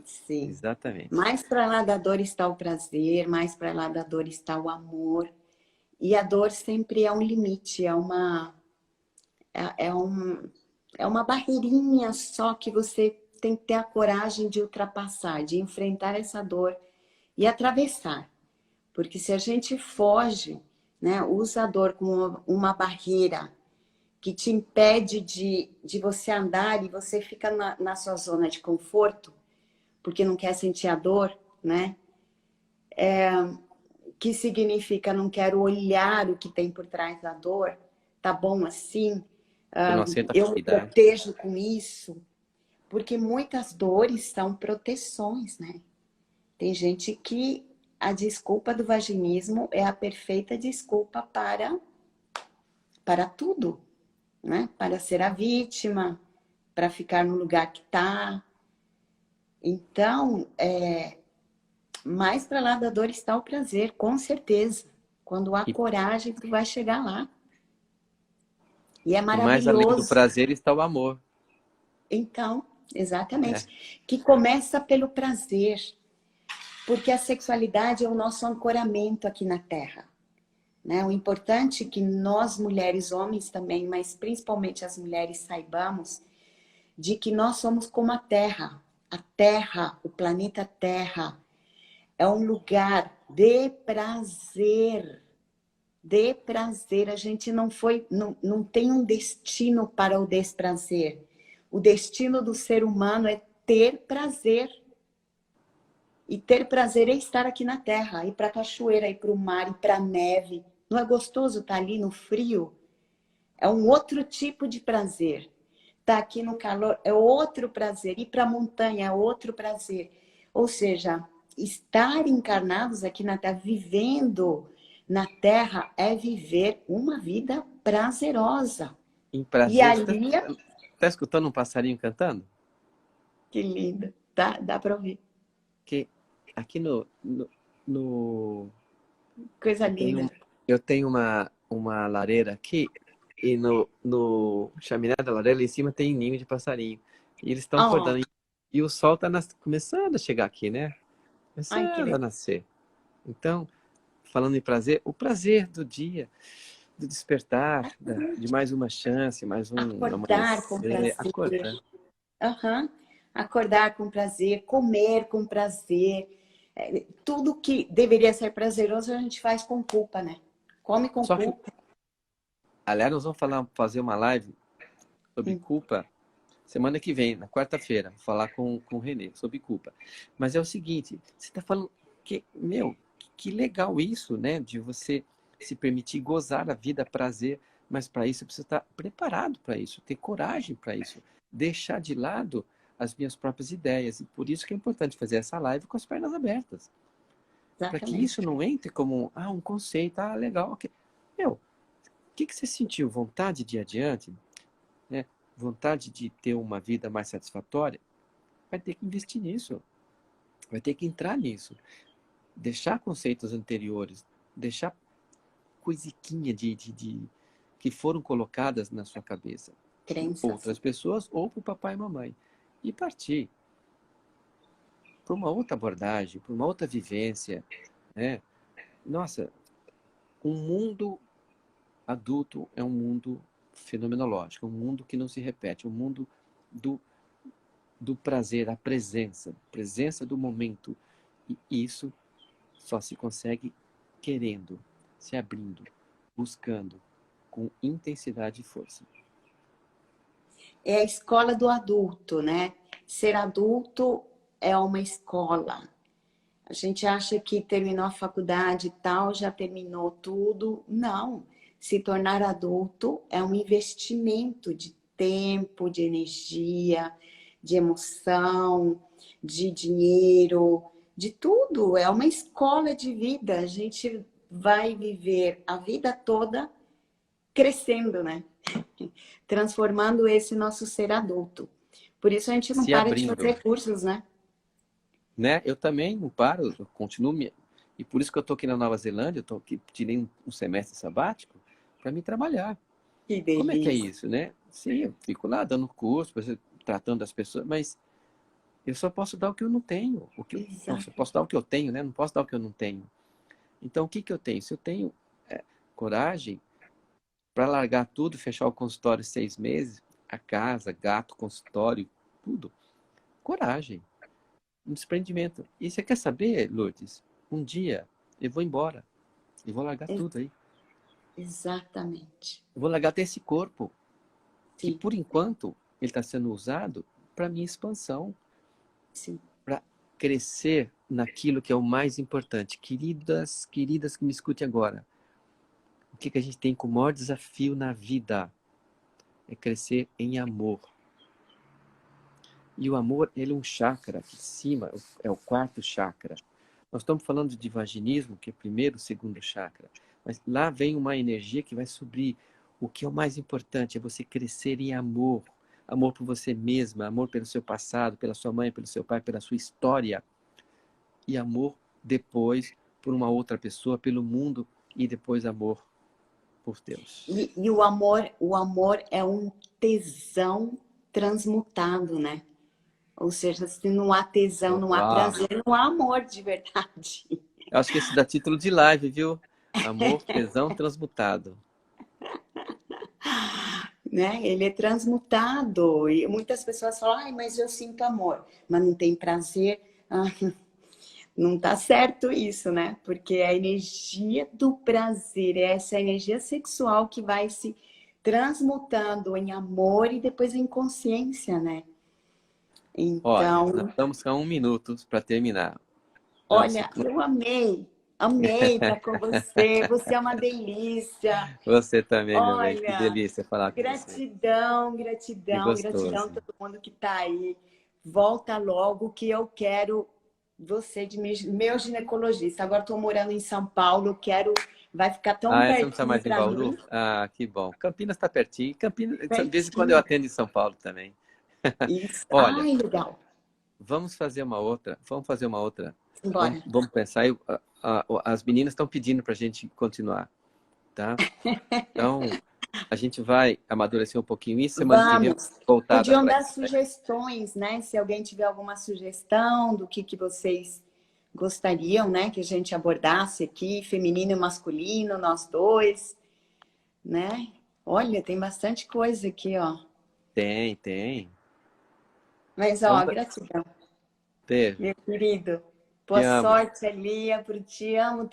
Sim. Exatamente. Mais para lá da dor está o prazer, mais para lá da dor está o amor. E a dor sempre é um limite, é uma barreirinha só que você tem que ter a coragem de ultrapassar, de enfrentar essa dor e atravessar. Porque se a gente foge, né, usa a dor como uma barreira que te impede de você andar e você fica na sua zona de conforto, porque não quer sentir a dor, né? Que significa não quero olhar o que tem por trás da dor, tá bom assim? Eu me protejo com isso, porque muitas dores são proteções, né? Tem gente que a desculpa do vaginismo é a perfeita desculpa para tudo, né? Para ser a vítima, para ficar no lugar que está. Então, mais para lá da dor está o prazer, com certeza. Quando há coragem, tu vai chegar lá. E é maravilhoso. E mais além do prazer está o amor. Então, exatamente. Que começa pelo prazer. Porque a sexualidade é o nosso ancoramento aqui na Terra. Né? O importante é que nós, mulheres, homens também, mas principalmente as mulheres, saibamos de que nós somos como a Terra. A Terra, o planeta Terra, é um lugar de prazer. De prazer. A gente não tem um destino para o desprazer. O destino do ser humano é ter prazer. E ter prazer é estar aqui na Terra, ir para a cachoeira, ir para o mar, ir para a neve. Não é gostoso estar ali no frio? É um outro tipo de prazer. Estar aqui no calor é outro prazer. Ir para a montanha é outro prazer. Ou seja, estar encarnados aqui na Terra, vivendo na Terra, é viver uma vida prazerosa. Em prazer, e ali... Tá escutando um passarinho cantando? Que lindo. Dá para ouvir. Que aqui no Coisa linda. Eu tenho uma lareira aqui e no chaminé da lareira em cima tem ninho de passarinho. E eles estão acordando. E o sol está começando a chegar aqui, né? Começando a nascer. Então, falando em prazer, o prazer do dia, do despertar, de mais uma chance, mais um acordar com prazer. Acordar. Acordar com prazer, comer com prazer, Tudo que deveria ser prazeroso a gente faz com culpa, né? Come com Só que, culpa. aliás, nós vamos fazer uma live sobre Hum, culpa semana que vem, na quarta-feira. Vou falar com o Renê sobre culpa. Mas é o seguinte, você está falando que, meu, que legal isso, né? De você se permitir gozar a vida, prazer, mas para isso você precisa estar preparado para isso, ter coragem para isso, deixar de lado as minhas próprias ideias. E por isso que é importante fazer essa live com as pernas abertas. Para que isso exatamente. não entre como um conceito, legal. Ok. Meu, o que você sentiu? Vontade de ir adiante? Né? Vontade de ter uma vida mais satisfatória? Vai ter que investir nisso. Vai ter que entrar nisso. Deixar conceitos anteriores, deixar coisiquinha que foram colocadas na sua cabeça por Crenças. outras pessoas ou por papai e mamãe. E partir para uma outra abordagem, para uma outra vivência. Né? Nossa, um mundo adulto é um mundo fenomenológico, um mundo que não se repete, um mundo do, do prazer, a presença do momento. E isso só se consegue querendo, se abrindo, buscando, com intensidade e força. É a escola do adulto, né? Ser adulto é uma escola. A gente acha que terminou a faculdade e tal, já terminou tudo. Não. Se tornar adulto é um investimento de tempo, de energia, de emoção, de dinheiro, de tudo. É uma escola de vida. A gente vai viver a vida toda crescendo, né? Transformando esse nosso ser adulto. Por isso a gente não Se para de abrindo, fazer cursos, né? né? Eu também não paro, eu continuo. E por isso que eu estou aqui na Nova Zelândia, eu tô aqui, tirei um semestre sabático para me trabalhar. Que Como é que é delícia. isso, né? Sim, eu fico lá dando curso, tratando das pessoas, mas eu só posso dar o que eu não tenho. Eu só Exato. posso dar o que eu tenho, né? Não posso dar o que eu não tenho. Então, o que que eu tenho? Se eu tenho coragem para largar tudo, fechar o consultório 6 meses, a casa, gato, consultório, tudo, coragem, um desprendimento. E você quer saber, Lourdes? Um dia eu vou embora e vou largar tudo aí. Exatamente. Eu vou largar até esse corpo, que Sim, por enquanto ele está sendo usado para minha expansão, sim. para crescer naquilo que é o mais importante. Queridas, queridas que me escute agora, o que a gente tem como maior desafio na vida é crescer em amor. E o amor, ele é um chakra aqui em cima, é o quarto chakra. Nós estamos falando de vaginismo, que é o primeiro, segundo chakra. Mas lá vem uma energia que vai subir. O que é o mais importante é você crescer em amor. Amor por você mesma, amor pelo seu passado, pela sua mãe, pelo seu pai, pela sua história. E amor depois por uma outra pessoa, pelo mundo. E depois amor por Deus. E o amor é um tesão transmutado, né? Ou seja, se não há tesão, não há Uau! prazer, não há amor de verdade. Eu acho que esse dá título de live, viu? Amor, tesão transmutado. Né? Ele é transmutado. E muitas pessoas falam, ai, mas eu sinto amor, mas não tem prazer. Ah, não tá certo isso, né? Porque a energia do prazer, é essa energia sexual que vai se transmutando em amor e depois em consciência, né? Olha, nós Então, estamos com 1 minuto para terminar. Nossa, olha, eu amei estar com você. Você é uma delícia. você também, meu bem. Que Olha, delícia falar com você. gratidão, Que gratidão, gratidão a gostoso. todo mundo que está aí. Volta logo que eu quero você de meu ginecologista. Agora estou morando em São Paulo, quero, vai ficar tão Você não está pertinho mais em para Bauru? mim, Que bom. Campinas está pertinho. Campinas, de vez em quando eu pertinho. atendo em São Paulo também. Isso. Olha, Ai, legal. vamos fazer uma outra. Vamos fazer uma outra. Vamos, Bora. vamos pensar. As meninas estão pedindo para a gente continuar, tá? Então, a gente vai amadurecer um pouquinho isso. Semana que vem, Vamos. voltada Podiam para dar isso. sugestões, né? Se alguém tiver alguma sugestão do que vocês gostariam, né? Que a gente abordasse aqui, feminino e masculino, nós dois, né? Olha, tem bastante coisa aqui, ó. Tem, tem. Mas, Então, ó, gratidão, beijo. meu querido. Te Boa amo. sorte, Elia, te amo.